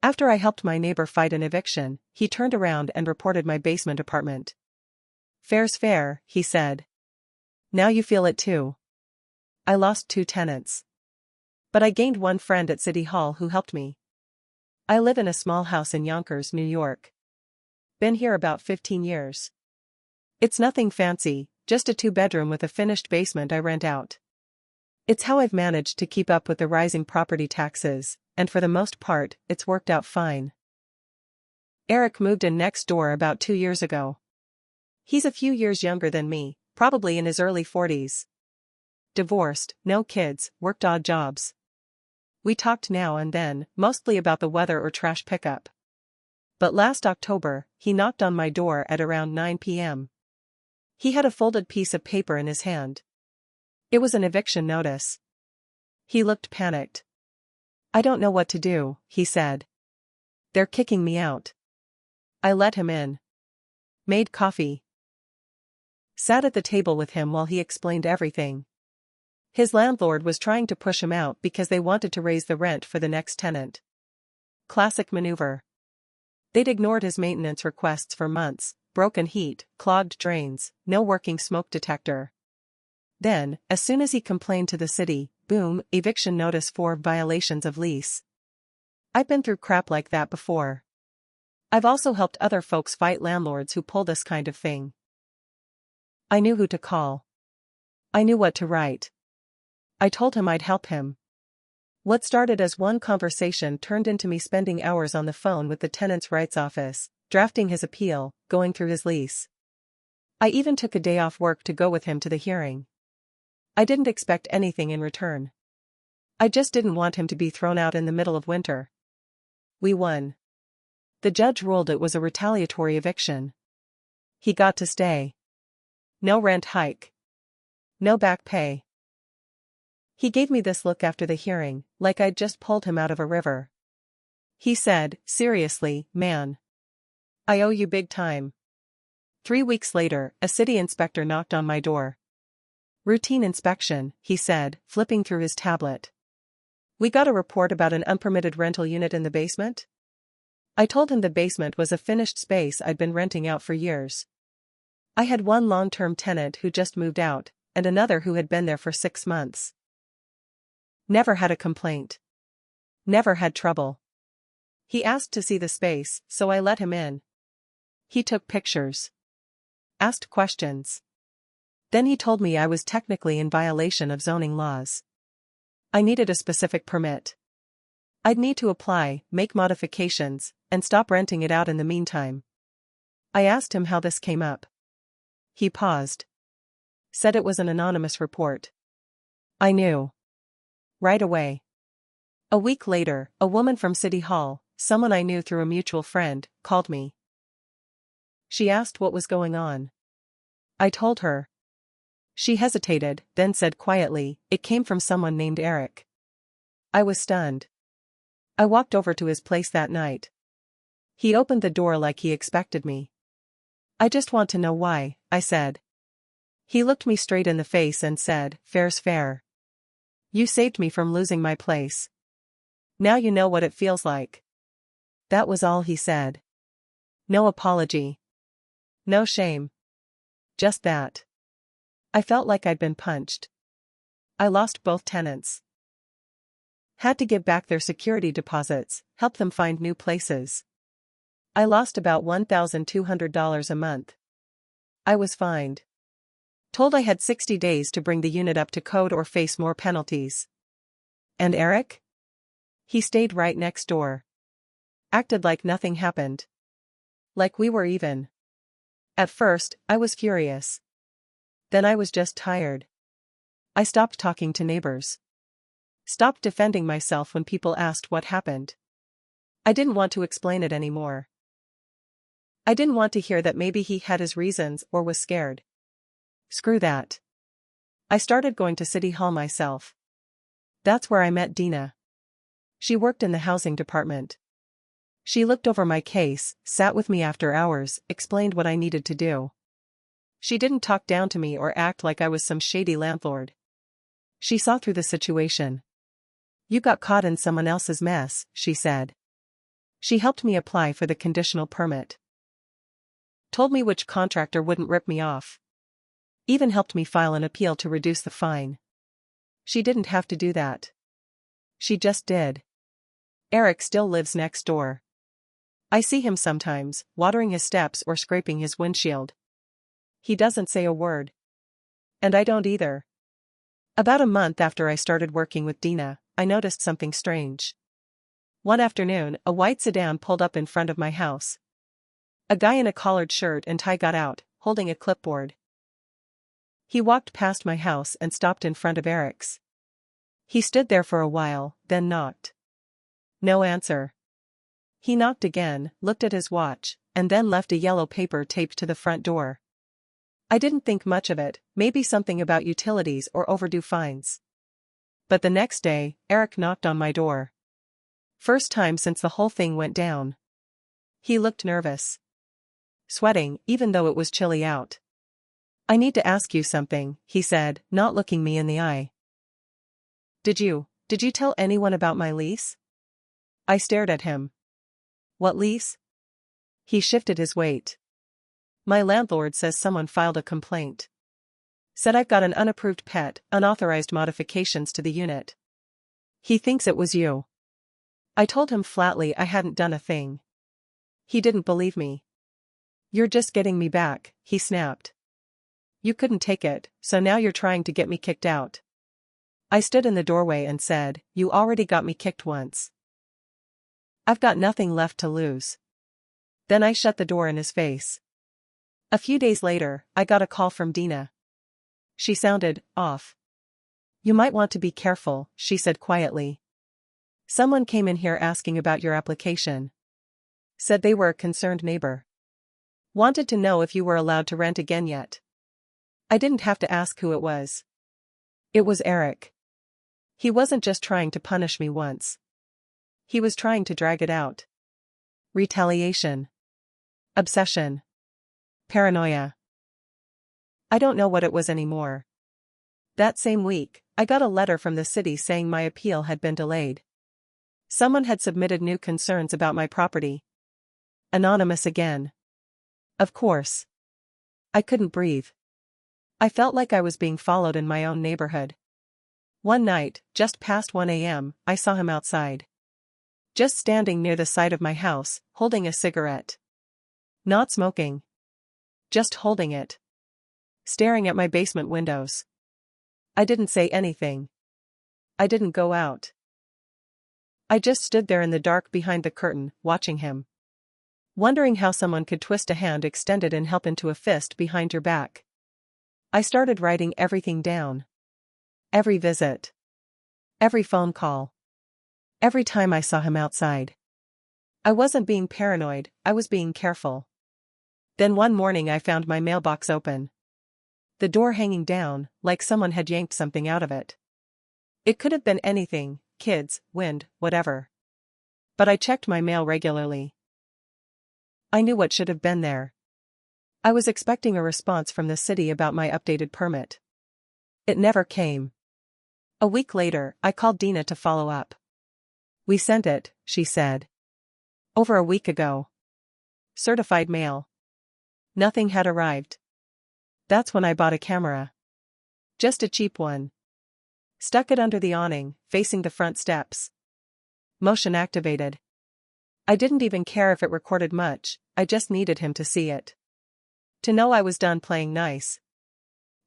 After I helped my neighbor fight an eviction, he turned around and reported my basement apartment. "Fair's fair," he said. "Now you feel it too." I lost 2 tenants. But I gained one friend at City Hall who helped me. I live in a small house in Yonkers, New York. Been here about 15 years. It's nothing fancy, just a 2-bedroom with a finished basement I rent out. It's how I've managed to keep up with the rising property taxes, and for the most part, it's worked out fine. Eric moved in next door about 2 years ago. He's a few years younger than me, probably in his early 40s. Divorced, no kids, worked odd jobs. We talked now and then, mostly about the weather or trash pickup. But last October, he knocked on my door at around 9 p.m. He had a folded piece of paper in his hand. It was an eviction notice. He looked panicked. "I don't know what to do," he said. "They're kicking me out." I let him in. Made coffee. Sat at the table with him while he explained everything. His landlord was trying to push him out because they wanted to raise the rent for the next tenant. Classic maneuver. They'd ignored his maintenance requests for months: broken heat, clogged drains, no working smoke detector. Then, as soon as he complained to the city, boom, eviction notice for violations of lease. I've been through crap like that before. I've also helped other folks fight landlords who pull this kind of thing. I knew who to call. I knew what to write. I told him I'd help him. What started as one conversation turned into me spending hours on the phone with the tenants' rights office, drafting his appeal, going through his lease. I even took a day off work to go with him to the hearing. I didn't expect anything in return. I just didn't want him to be thrown out in the middle of winter. We won. The judge ruled it was a retaliatory eviction. He got to stay. No rent hike. No back pay. He gave me this look after the hearing, like I'd just pulled him out of a river. He said, "Seriously, man. I owe you big time." 3 weeks later, a city inspector knocked on my door. "Routine inspection," he said, flipping through his tablet. "We got a report about an unpermitted rental unit in the basement?" I told him the basement was a finished space I'd been renting out for years. I had one long-term tenant who just moved out, and another who had been there for 6 months. Never had a complaint. Never had trouble. He asked to see the space, so I let him in. He took pictures. Asked questions. Then he told me I was technically in violation of zoning laws. I needed a specific permit. I'd need to apply, make modifications, and stop renting it out in the meantime. I asked him how this came up. He paused. Said it was an anonymous report. I knew. Right away. A week later, a woman from City Hall, someone I knew through a mutual friend, called me. She asked what was going on. I told her. She hesitated, then said quietly, "It came from someone named Eric." I was stunned. I walked over to his place that night. He opened the door like he expected me. "I just want to know why," I said. He looked me straight in the face and said, "Fair's fair. You saved me from losing my place. Now you know what it feels like." That was all he said. No apology. No shame. Just that. I felt like I'd been punched. I lost both tenants. Had to give back their security deposits, help them find new places. I lost about $1,200 a month. I was fined. Told I had 60 days to bring the unit up to code or face more penalties. And Eric? He stayed right next door. Acted like nothing happened. Like we were even. At first, I was furious. Then I was just tired. I stopped talking to neighbors. Stopped defending myself when people asked what happened. I didn't want to explain it anymore. I didn't want to hear that maybe he had his reasons or was scared. Screw that. I started going to City Hall myself. That's where I met Dina. She worked in the housing department. She looked over my case, sat with me after hours, explained what I needed to do. She didn't talk down to me or act like I was some shady landlord. She saw through the situation. "You got caught in someone else's mess," she said. She helped me apply for the conditional permit. Told me which contractor wouldn't rip me off. Even helped me file an appeal to reduce the fine. She didn't have to do that. She just did. Eric still lives next door. I see him sometimes, watering his steps or scraping his windshield. He doesn't say a word. And I don't either. About a month after I started working with Dina, I noticed something strange. One afternoon, a white sedan pulled up in front of my house. A guy in a collared shirt and tie got out, holding a clipboard. He walked past my house and stopped in front of Eric's. He stood there for a while, then knocked. No answer. He knocked again, looked at his watch, and then left a yellow paper taped to the front door. I didn't think much of it, maybe something about utilities or overdue fines. But the next day, Eric knocked on my door. First time since the whole thing went down. He looked nervous. Sweating, even though it was chilly out. I need to ask you something, he said, not looking me in the eye. Did you tell anyone about my lease? I stared at him. What lease? He shifted his weight. My landlord says someone filed a complaint. Said I've got an unapproved pet, unauthorized modifications to the unit. He thinks it was you. I told him flatly I hadn't done a thing. He didn't believe me. You're just getting me back, he snapped. You couldn't take it, so now you're trying to get me kicked out. I stood in the doorway and said, you already got me kicked once. I've got nothing left to lose. Then I shut the door in his face. A few days later, I got a call from Dina. She sounded off. You might want to be careful, she said quietly. Someone came in here asking about your application. Said they were a concerned neighbor. Wanted to know if you were allowed to rent again yet. I didn't have to ask who it was. It was Eric. He wasn't just trying to punish me once. He was trying to drag it out. Retaliation. Obsession. Paranoia. I don't know what it was anymore. That same week, I got a letter from the city saying my appeal had been delayed. Someone had submitted new concerns about my property. Anonymous again. Of course. I couldn't breathe. I felt like I was being followed in my own neighborhood. One night, just past 1 a.m., I saw him outside. Just standing near the side of my house, holding a cigarette. Not smoking. Just holding it. Staring at my basement windows. I didn't say anything. I didn't go out. I just stood there in the dark behind the curtain, watching him. Wondering how someone could twist a hand extended and help into a fist behind your back. I started writing everything down. Every visit. Every phone call. Every time I saw him outside. I wasn't being paranoid, I was being careful. Then one morning I found my mailbox open. The door hanging down, like someone had yanked something out of it. It could have been anything, kids, wind, whatever. But I checked my mail regularly. I knew what should have been there. I was expecting a response from the city about my updated permit. It never came. A week later, I called Dina to follow up. We sent it, she said. Over a week ago. Certified mail. Nothing had arrived. That's when I bought a camera. Just a cheap one. Stuck it under the awning, facing the front steps. Motion activated. I didn't even care if it recorded much, I just needed him to see it. To know I was done playing nice.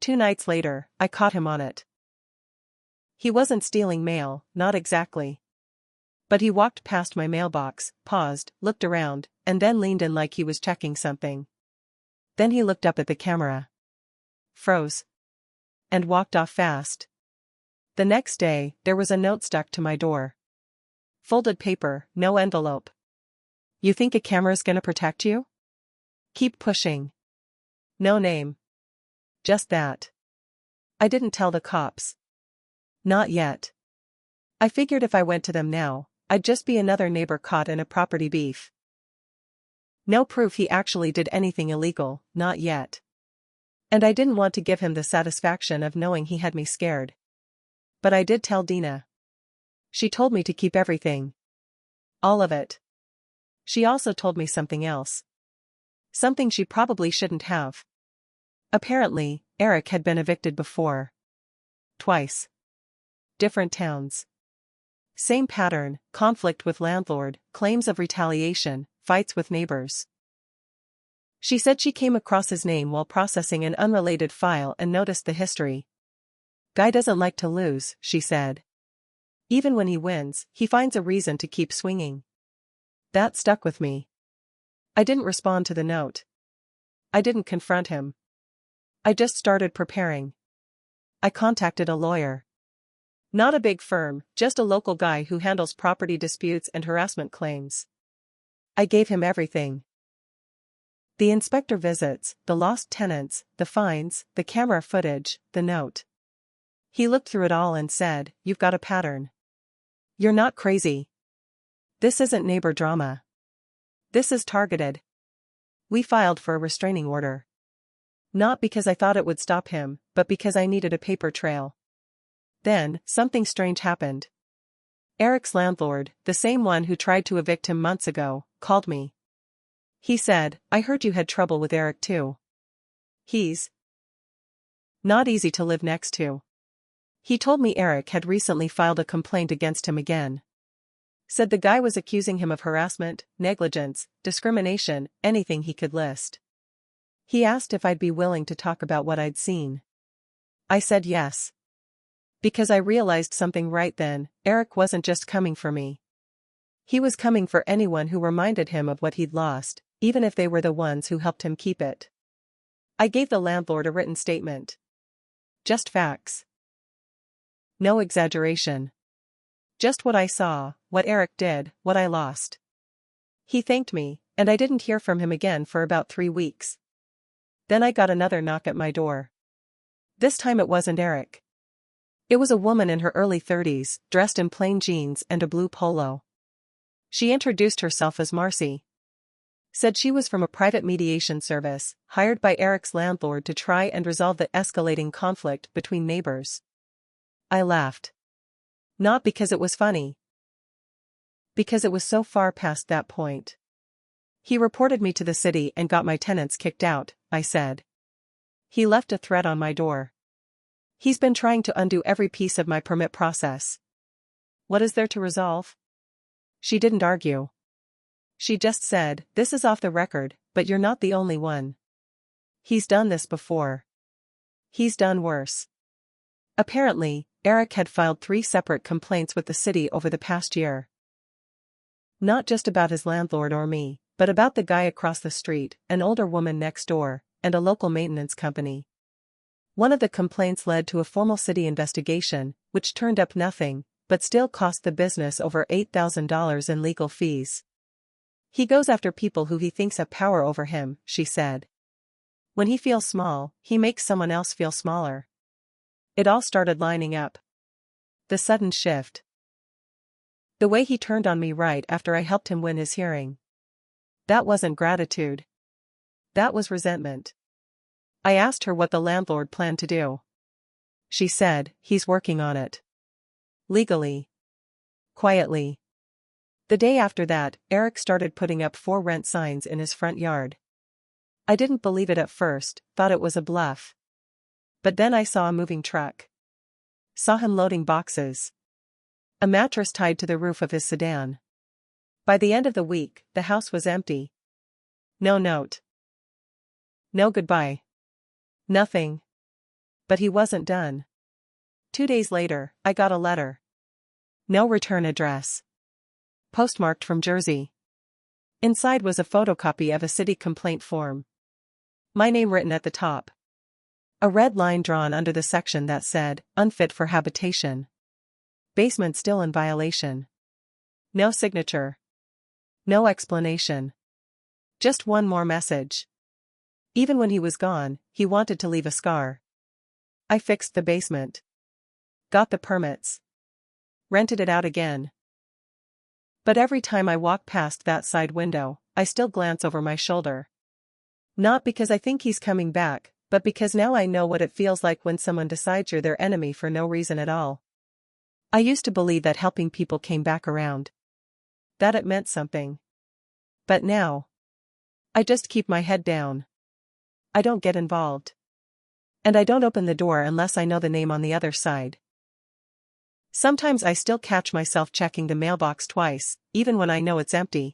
2 nights later, I caught him on it. He wasn't stealing mail, not exactly. But he walked past my mailbox, paused, looked around, and then leaned in like he was checking something. Then he looked up at the camera. Froze. And walked off fast. The next day, there was a note stuck to my door. Folded paper, no envelope. You think a camera's gonna protect you? Keep pushing. No name. Just that. I didn't tell the cops. Not yet. I figured if I went to them now, I'd just be another neighbor caught in a property beef. No proof he actually did anything illegal, not yet. And I didn't want to give him the satisfaction of knowing he had me scared. But I did tell Dina. She told me to keep everything. All of it. She also told me something else. Something she probably shouldn't have. Apparently, Eric had been evicted before. Twice. Different towns. Same pattern: conflict with landlord, claims of retaliation, fights with neighbors. She said she came across his name while processing an unrelated file and noticed the history. Guy doesn't like to lose, she said. Even when he wins, he finds a reason to keep swinging. That stuck with me. I didn't respond to the note. I didn't confront him. I just started preparing. I contacted a lawyer. Not a big firm, just a local guy who handles property disputes and harassment claims. I gave him everything. The inspector visits, the lost tenants, the fines, the camera footage, the note. He looked through it all and said, "You've got a pattern. You're not crazy. This isn't neighbor drama. This is targeted." We filed for a restraining order. Not because I thought it would stop him, but because I needed a paper trail. Then, something strange happened. Eric's landlord, the same one who tried to evict him months ago, called me. He said, "I heard you had trouble with Eric too. He's not easy to live next to." He told me Eric had recently filed a complaint against him again. Said the guy was accusing him of harassment, negligence, discrimination, anything he could list. He asked if I'd be willing to talk about what I'd seen. I said yes. Because I realized something right then: Eric wasn't just coming for me. He was coming for anyone who reminded him of what he'd lost, even if they were the ones who helped him keep it. I gave the landlord a written statement. Just facts. No exaggeration. Just what I saw, what Eric did, what I lost. He thanked me, and I didn't hear from him again for about 3 weeks. Then I got another knock at my door. This time it wasn't Eric. It was a woman in her early 30s, dressed in plain jeans and a blue polo. She introduced herself as Marcy. Said she was from a private mediation service, hired by Eric's landlord to try and resolve the escalating conflict between neighbors. I laughed. Not because it was funny. Because it was so far past that point. "He reported me to the city and got my tenants kicked out," I said. "He left a threat on my door. He's been trying to undo every piece of my permit process." "What is there to resolve?" She didn't argue. She just said, "This is off the record, but you're not the only one. He's done this before. He's done worse." Apparently, Eric had filed 3 separate complaints with the city over the past year. Not just about his landlord or me, but about the guy across the street, an older woman next door, and a local maintenance company. One of the complaints led to a formal city investigation, which turned up nothing, but still cost the business over $8,000 in legal fees. "He goes after people who he thinks have power over him," she said. "When he feels small, he makes someone else feel smaller." It all started lining up. The sudden shift. The way he turned on me right after I helped him win his hearing. That wasn't gratitude. That was resentment. I asked her what the landlord planned to do. She said, "He's working on it. Legally. Quietly." The day after that, Eric started putting up 4 rent signs in his front yard. I didn't believe it at first, thought it was a bluff. But then I saw a moving truck. Saw him loading boxes. A mattress tied to the roof of his sedan. By the end of the week, the house was empty. No note. No goodbye. Nothing. But he wasn't done. 2 days later, I got a letter. No return address. Postmarked from Jersey. Inside was a photocopy of a city complaint form. My name written at the top. A red line drawn under the section that said, "Unfit for habitation. Basement still in violation." No signature. No explanation. Just one more message. Even when he was gone, he wanted to leave a scar. I fixed the basement. Got the permits. Rented it out again. But every time I walk past that side window, I still glance over my shoulder. Not because I think he's coming back, but because now I know what it feels like when someone decides you're their enemy for no reason at all. I used to believe that helping people came back around. That it meant something. But now, I just keep my head down. I don't get involved. And I don't open the door unless I know the name on the other side. Sometimes I still catch myself checking the mailbox twice, even when I know it's empty.